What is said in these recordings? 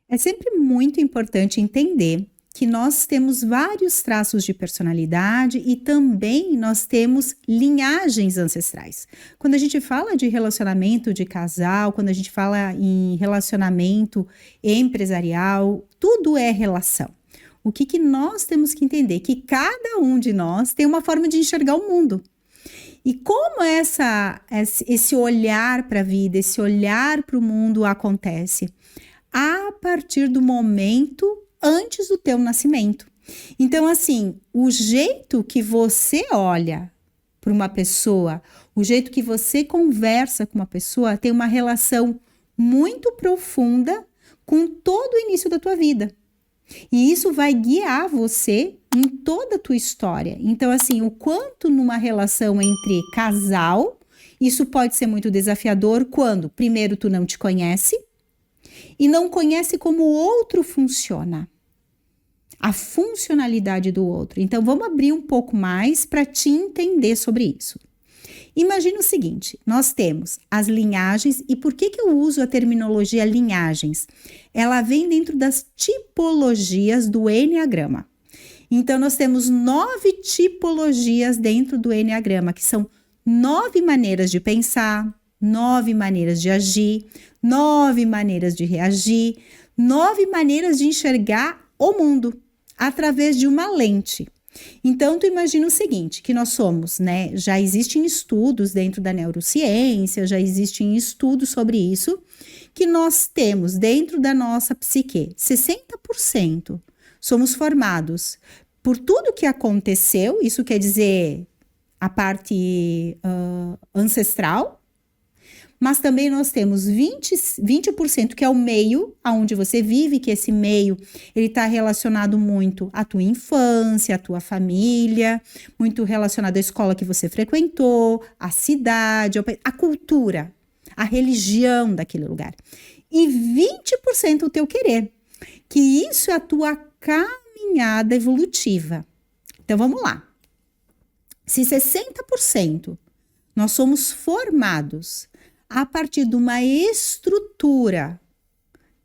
É sempre muito importante entender que nós temos vários traços de personalidade e também nós temos linhagens ancestrais. Quando a gente fala de relacionamento de casal, quando a gente fala em relacionamento empresarial, tudo é relação. O que nós temos que entender? Que cada um de nós tem uma forma de enxergar o mundo. E como esse olhar para a vida, esse olhar para o mundo acontece? A partir do momento antes do teu nascimento. Então, assim, o jeito que você olha para uma pessoa, o jeito que você conversa com uma pessoa tem uma relação muito profunda com todo o início da tua vida. E isso vai guiar você em toda a tua história. Então, assim, o quanto numa relação entre casal, isso pode ser muito desafiador quando, primeiro, tu não te conhece e não conhece como o outro funciona. A funcionalidade do outro. Então, vamos abrir um pouco mais para te entender sobre isso. Imagina o seguinte, nós temos as linhagens, e por que eu uso a terminologia linhagens? Ela vem dentro das tipologias do Enneagrama. Então, nós temos 9 tipologias dentro do Enneagrama, que são 9 maneiras de pensar, 9 maneiras de agir, 9 maneiras de reagir, 9 maneiras de enxergar o mundo através de uma lente. Então, tu imagina o seguinte, que nós somos, né, já existem estudos dentro da neurociência, já existem estudos sobre isso, que nós temos dentro da nossa psique, 60% somos formados por tudo que aconteceu, isso quer dizer a parte ancestral, mas também nós temos 20% que é o meio onde você vive, que esse meio ele está relacionado muito à tua infância, à tua família, muito relacionado à escola que você frequentou, à cidade, à cultura, à religião daquele lugar. E 20% o teu querer, que isso é a tua caminhada evolutiva. Então vamos lá. Se 60% nós somos formados a partir de uma estrutura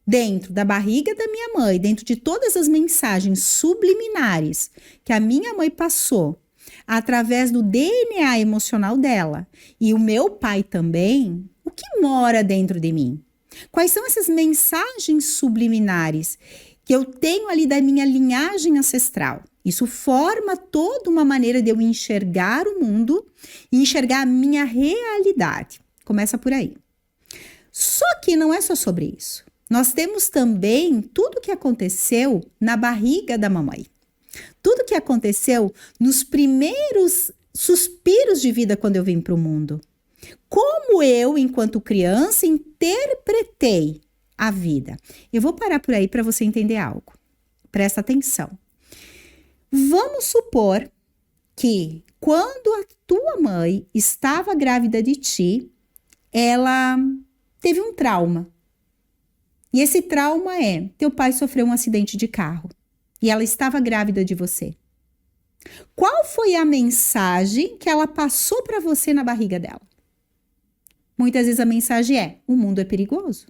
dentro da barriga da minha mãe, dentro de todas as mensagens subliminares que a minha mãe passou através do DNA emocional dela e o meu pai também, o que mora dentro de mim? Quais são essas mensagens subliminares que eu tenho ali da minha linhagem ancestral? Isso forma toda uma maneira de eu enxergar o mundo e enxergar a minha realidade. Começa por aí. Só que não é só sobre isso. Nós temos também tudo o que aconteceu na barriga da mamãe. Tudo o que aconteceu nos primeiros suspiros de vida quando eu vim para o mundo. Como eu, enquanto criança, interpretei a vida. Eu vou parar por aí para você entender algo. Presta atenção. Vamos supor que quando a tua mãe estava grávida de ti, ela teve um trauma. E esse trauma é, teu pai sofreu um acidente de carro e ela estava grávida de você. Qual foi a mensagem que ela passou para você na barriga dela? Muitas vezes a mensagem é, o mundo é perigoso.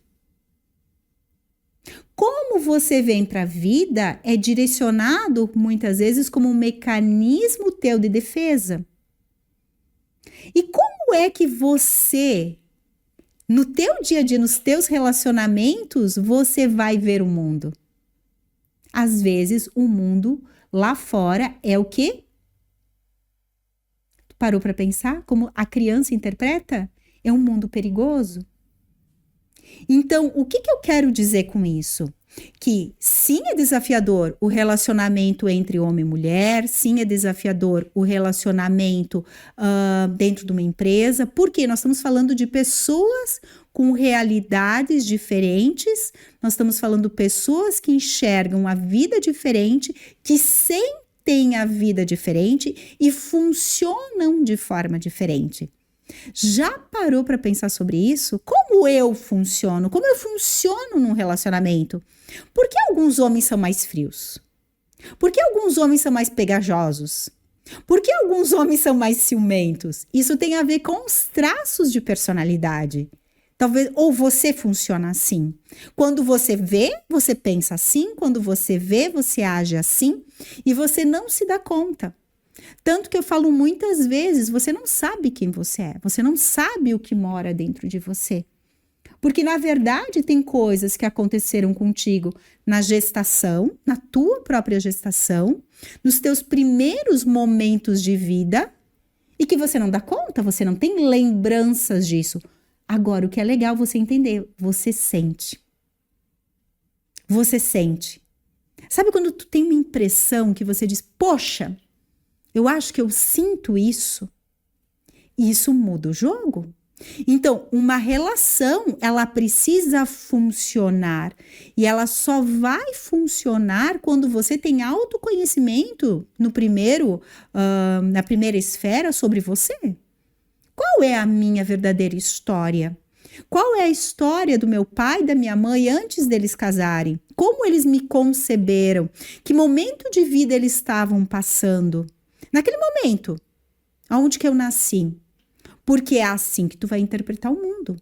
Como você vem para a vida é direcionado muitas vezes como um mecanismo teu de defesa. E como é que você, no teu dia a dia, nos teus relacionamentos, você vai ver o mundo? Às vezes, o mundo lá fora é o quê? Tu parou para pensar como a criança interpreta? É um mundo perigoso. Então, o que eu quero dizer com isso? Que sim, é desafiador o relacionamento entre homem e mulher, sim, é desafiador o relacionamento dentro de uma empresa, porque nós estamos falando de pessoas com realidades diferentes, nós estamos falando de pessoas que enxergam a vida diferente, que sentem a vida diferente e funcionam de forma diferente. Já parou para pensar sobre isso? Como eu funciono? Como eu funciono num relacionamento? Por que alguns homens são mais frios? Por que alguns homens são mais pegajosos? Por que alguns homens são mais ciumentos? Isso tem a ver com os traços de personalidade. Talvez, ou você funciona assim. Quando você vê, você pensa assim. Quando você vê, você age assim. E você não se dá conta. Tanto que eu falo muitas vezes, você não sabe quem você é. Você não sabe o que mora dentro de você. Porque, na verdade, tem coisas que aconteceram contigo na gestação, na tua própria gestação, nos teus primeiros momentos de vida, e que você não dá conta, você não tem lembranças disso. Agora, o que é legal você entender, você sente. Você sente. Sabe quando tu tem uma impressão que você diz, poxa, eu acho que eu sinto isso, e isso muda o jogo? Então, uma relação, ela precisa funcionar e ela só vai funcionar quando você tem autoconhecimento na primeira esfera sobre você. Qual é a minha verdadeira história? Qual é a história do meu pai e da minha mãe antes deles casarem? Como eles me conceberam? Que momento de vida eles estavam passando? Naquele momento, aonde que eu nasci? Porque é assim que tu vai interpretar o mundo.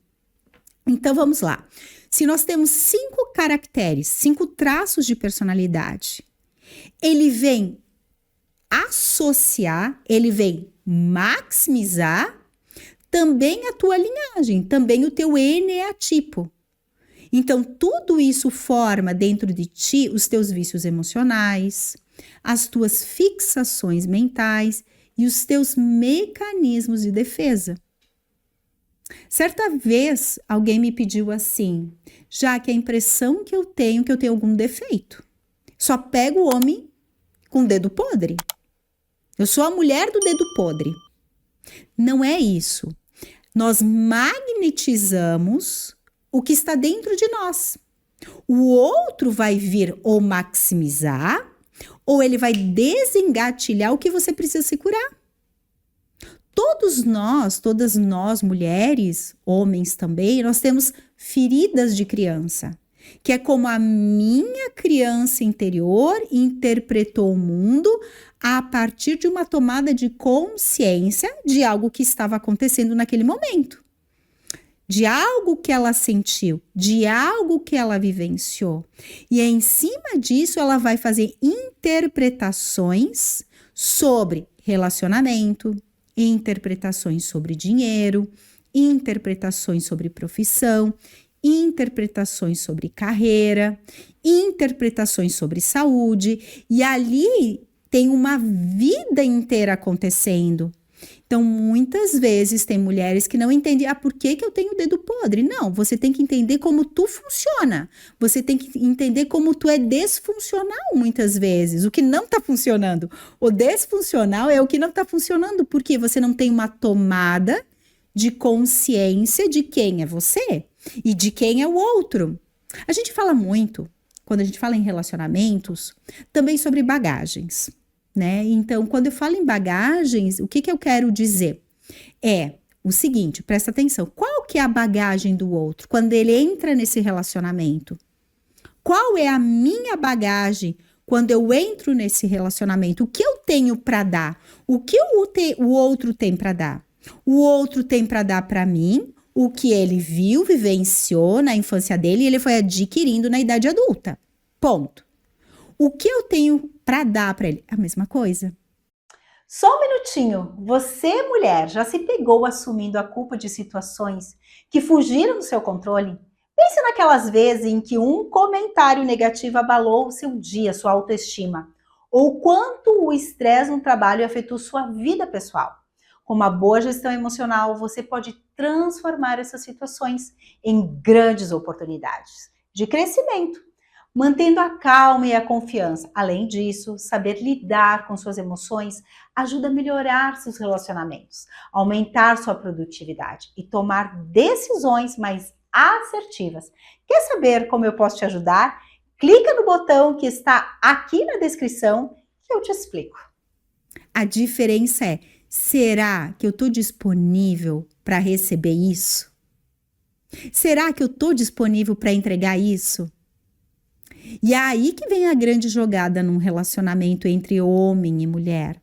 Então, vamos lá. Se nós temos 5 caracteres, 5 traços de personalidade, ele vem associar, ele vem maximizar também a tua linhagem, também o teu eneatipo. Então, tudo isso forma dentro de ti os teus vícios emocionais, as tuas fixações mentais e os teus mecanismos de defesa. Certa vez, alguém me pediu assim, já que a impressão que eu tenho algum defeito. Só pego o homem com o dedo podre. Eu sou a mulher do dedo podre. Não é isso. Nós magnetizamos o que está dentro de nós. O outro vai vir ou maximizar, ou ele vai desengatilhar o que você precisa se curar. Todas nós mulheres, homens também, nós temos feridas de criança, que é como a minha criança interior interpretou o mundo a partir de uma tomada de consciência de algo que estava acontecendo naquele momento. De algo que ela sentiu, de algo que ela vivenciou. E em cima disso, ela vai fazer interpretações sobre relacionamento, interpretações sobre dinheiro, interpretações sobre profissão, interpretações sobre carreira, interpretações sobre saúde. E ali tem uma vida inteira acontecendo. Então, muitas vezes tem mulheres que não entendem, por que eu tenho o dedo podre? Não, você tem que entender como tu funciona. Você tem que entender como tu é desfuncional muitas vezes, o que não está funcionando. O desfuncional é o que não está funcionando, porque você não tem uma tomada de consciência de quem é você e de quem é o outro. A gente fala muito, quando a gente fala em relacionamentos, também sobre bagagens. Né? Então, quando eu falo em bagagens, o que eu quero dizer? É o seguinte, presta atenção, qual que é a bagagem do outro quando ele entra nesse relacionamento? Qual é a minha bagagem quando eu entro nesse relacionamento? O que eu tenho para dar? O que o outro tem para dar? O outro tem para dar para mim o que ele viu, vivenciou na infância dele e ele foi adquirindo na idade adulta. Ponto. O que eu tenho para dar para ele? A mesma coisa. Só um minutinho. Você, mulher, já se pegou assumindo a culpa de situações que fugiram do seu controle? Pense naquelas vezes em que um comentário negativo abalou o seu dia, sua autoestima. Ou quanto o estresse no trabalho afetou sua vida pessoal. Com uma boa gestão emocional, você pode transformar essas situações em grandes oportunidades de crescimento, mantendo a calma e a confiança. Além disso, saber lidar com suas emoções ajuda a melhorar seus relacionamentos, aumentar sua produtividade e tomar decisões mais assertivas. Quer saber como eu posso te ajudar? Clica no botão que está aqui na descrição que eu te explico. A diferença é, será que eu estou disponível para receber isso? Será que eu estou disponível para entregar isso? E é aí que vem a grande jogada num relacionamento entre homem e mulher.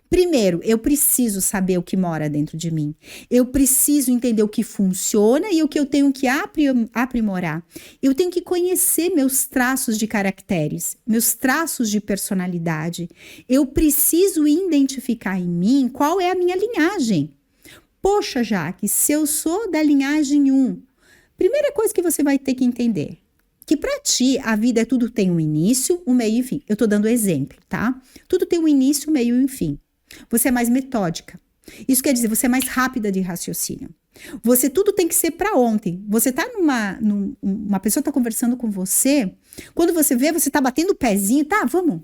Primeiro, eu preciso saber o que mora dentro de mim. Eu preciso entender o que funciona e o que eu tenho que aprimorar. Eu tenho que conhecer meus traços de caracteres, meus traços de personalidade. Eu preciso identificar em mim qual é a minha linhagem. Poxa, Jaque, se eu sou da linhagem 1, primeira coisa que você vai ter que entender, que para ti a vida tudo tem um início, um meio e um fim. Eu tô dando exemplo, tá? Tudo tem um início, um meio e um fim. Você é mais metódica. Isso quer dizer, você é mais rápida de raciocínio. Você tudo tem que ser para ontem. Você tá uma pessoa tá conversando com você, quando você vê, você tá batendo o pezinho, tá? Vamos,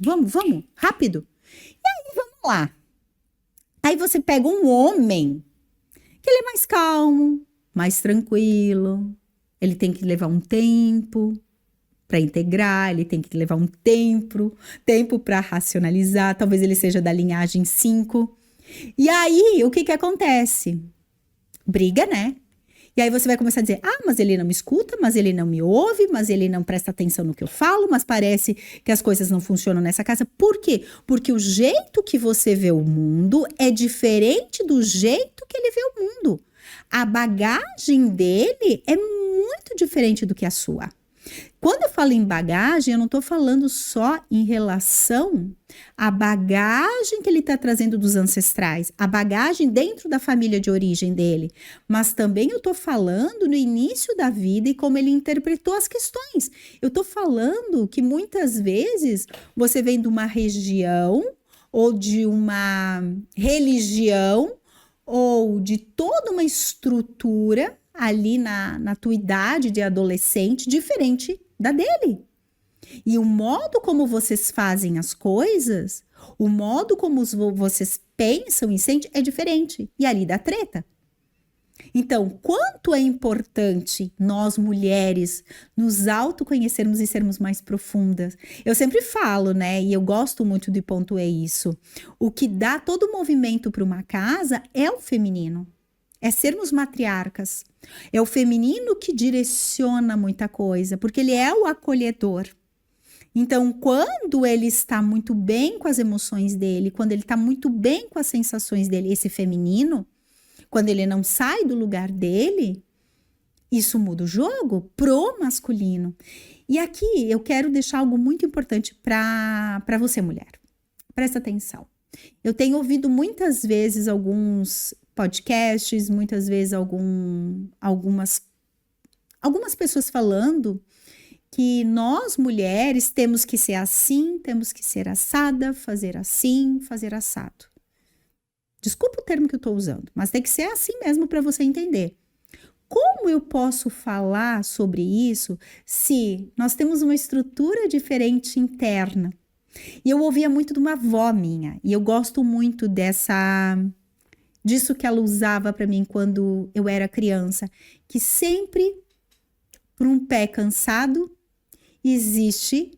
rápido. E aí, vamos lá. Aí você pega um homem que ele é mais calmo, mais tranquilo. Ele tem que levar um tempo para integrar, ele tem que levar um tempo para racionalizar, talvez ele seja da linhagem 5. E aí, o que acontece? Briga, né? E aí você vai começar a dizer, mas ele não me escuta, mas ele não me ouve, mas ele não presta atenção no que eu falo, mas parece que as coisas não funcionam nessa casa. Por quê? Porque o jeito que você vê o mundo é diferente do jeito que ele vê o mundo. A bagagem dele é muito diferente do que a sua. Quando eu falo em bagagem, eu não estou falando só em relação à bagagem que ele está trazendo dos ancestrais, a bagagem dentro da família de origem dele, mas também eu estou falando no início da vida e como ele interpretou as questões. Eu estou falando que muitas vezes você vem de uma região ou de uma religião ou de toda uma estrutura ali na tua idade de adolescente, diferente da dele. E o modo como vocês fazem as coisas, o modo como vocês pensam e sentem é diferente. E ali dá treta. Então, quanto é importante nós mulheres nos autoconhecermos e sermos mais profundas. Eu sempre falo, né, e eu gosto muito de pontuar isso. O que dá todo o movimento para uma casa é o feminino. É sermos matriarcas. É o feminino que direciona muita coisa, porque ele é o acolhedor. Então, quando ele está muito bem com as emoções dele, quando ele está muito bem com as sensações dele, esse feminino, quando ele não sai do lugar dele, isso muda o jogo pro masculino. E aqui eu quero deixar algo muito importante para você, mulher. Presta atenção. Eu tenho ouvido muitas vezes alguns podcasts, muitas vezes algumas pessoas falando que nós mulheres temos que ser assim, temos que ser assada, fazer assim, fazer assado. Desculpa o termo que eu estou usando, mas tem que ser assim mesmo para você entender. Como eu posso falar sobre isso se nós temos uma estrutura diferente interna? E eu ouvia muito de uma avó minha, e eu gosto muito disso que ela usava para mim quando eu era criança, que sempre, por um pé cansado, existe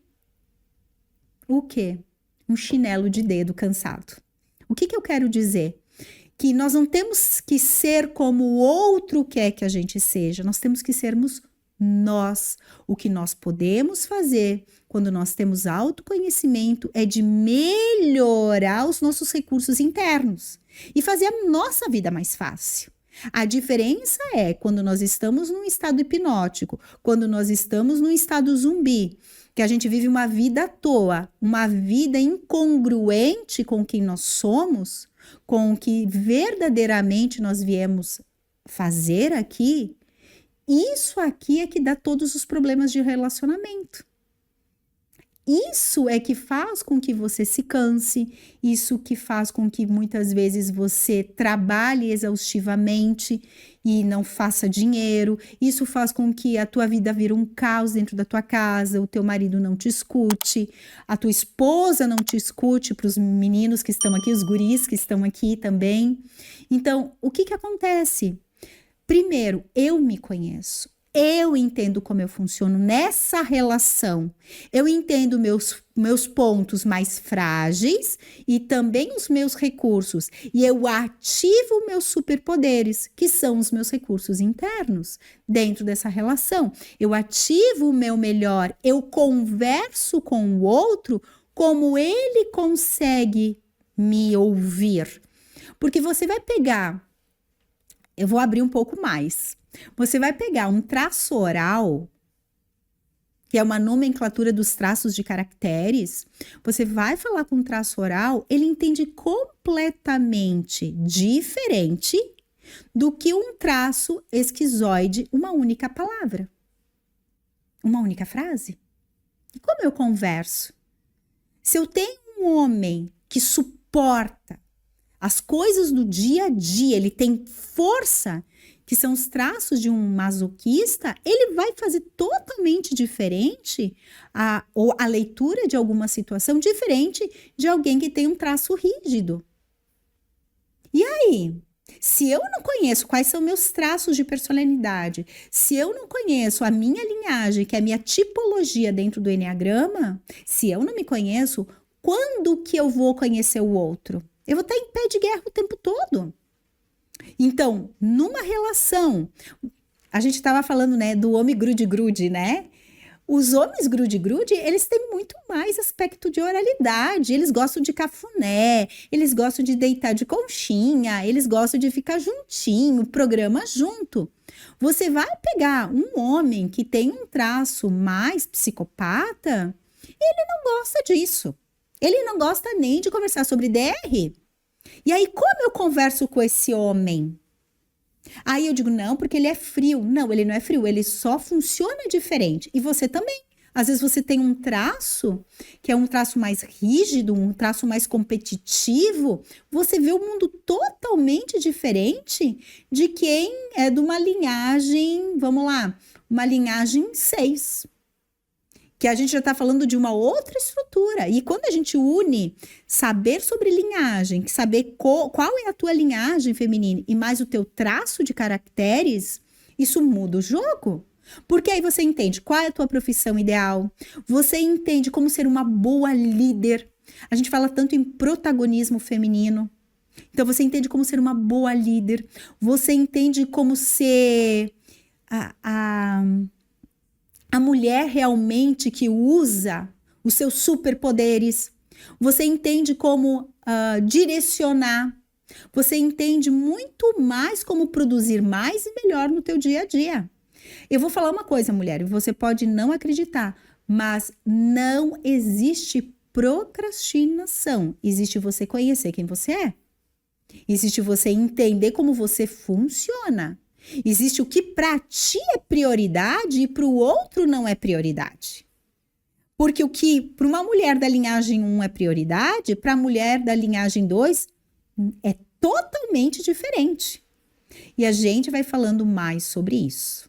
o quê? Um chinelo de dedo cansado. O que eu quero dizer? Que nós não temos que ser como o outro quer que a gente seja, nós temos que sermos nós. O que nós podemos fazer quando nós temos autoconhecimento é de melhorar os nossos recursos internos e fazer a nossa vida mais fácil. A diferença é quando nós estamos num estado hipnótico, quando nós estamos num estado zumbi, que a gente vive uma vida à toa, uma vida incongruente com quem nós somos, com o que verdadeiramente nós viemos fazer aqui. Isso aqui é que dá todos os problemas de relacionamento. Isso é que faz com que você se canse, isso que faz com que muitas vezes você trabalhe exaustivamente e não faça dinheiro, isso faz com que a tua vida vire um caos dentro da tua casa, o teu marido não te escute, a tua esposa não te escute, para os meninos que estão aqui, os guris que estão aqui também. Então, o que acontece? Primeiro, eu me conheço. Eu entendo como eu funciono nessa relação. Eu entendo meus pontos mais frágeis e também os meus recursos. E eu ativo meus superpoderes, que são os meus recursos internos, dentro dessa relação. Eu ativo o meu melhor. Eu converso com o outro como ele consegue me ouvir. Porque você vai pegar, eu vou abrir um pouco mais. Você vai pegar um traço oral, que é uma nomenclatura dos traços de caracteres, você vai falar com um traço oral, ele entende completamente diferente do que um traço esquizoide, uma única palavra, uma única frase. E como eu converso? Se eu tenho um homem que suporta as coisas do dia a dia, ele tem força, que são os traços de um masoquista, ele vai fazer totalmente diferente ou a leitura de alguma situação diferente de alguém que tem um traço rígido. E aí, se eu não conheço quais são meus traços de personalidade, se eu não conheço a minha linhagem, que é a minha tipologia dentro do enneagrama, se eu não me conheço, quando que eu vou conhecer o outro? Eu vou estar em pé de guerra o tempo todo. Então, numa relação, a gente estava falando, né, do homem grude-grude, né? Os homens grude-grude, eles têm muito mais aspecto de oralidade, eles gostam de cafuné, eles gostam de deitar de conchinha, eles gostam de ficar juntinho, programa junto. Você vai pegar um homem que tem um traço mais psicopata, ele não gosta disso. Ele não gosta nem de conversar sobre DR. E aí, como eu converso com esse homem? Aí eu digo, não, porque ele é frio. Não, ele não é frio, ele só funciona diferente. E você também. Às vezes você tem um traço, que é um traço mais rígido, um traço mais competitivo. Você vê o mundo totalmente diferente de quem é de uma linhagem, vamos lá, uma linhagem 6. Que a gente já está falando de uma outra estrutura. E quando a gente une saber sobre linhagem, saber qual é a tua linhagem feminina e mais o teu traço de caracteres, isso muda o jogo. Porque aí você entende qual é a tua profissão ideal, você entende como ser uma boa líder. A gente fala tanto em protagonismo feminino. Então você entende como ser uma boa líder, você entende como ser a mulher realmente que usa os seus superpoderes. Você entende como direcionar. Você entende muito mais como produzir mais e melhor no teu dia a dia. Eu vou falar uma coisa, mulher, e você pode não acreditar, mas não existe procrastinação. Existe você conhecer quem você é. Existe você entender como você funciona. Existe o que para ti é prioridade e para o outro não é prioridade. Porque o que para uma mulher da linhagem 1 é prioridade, para a mulher da linhagem 2 é totalmente diferente. E a gente vai falando mais sobre isso.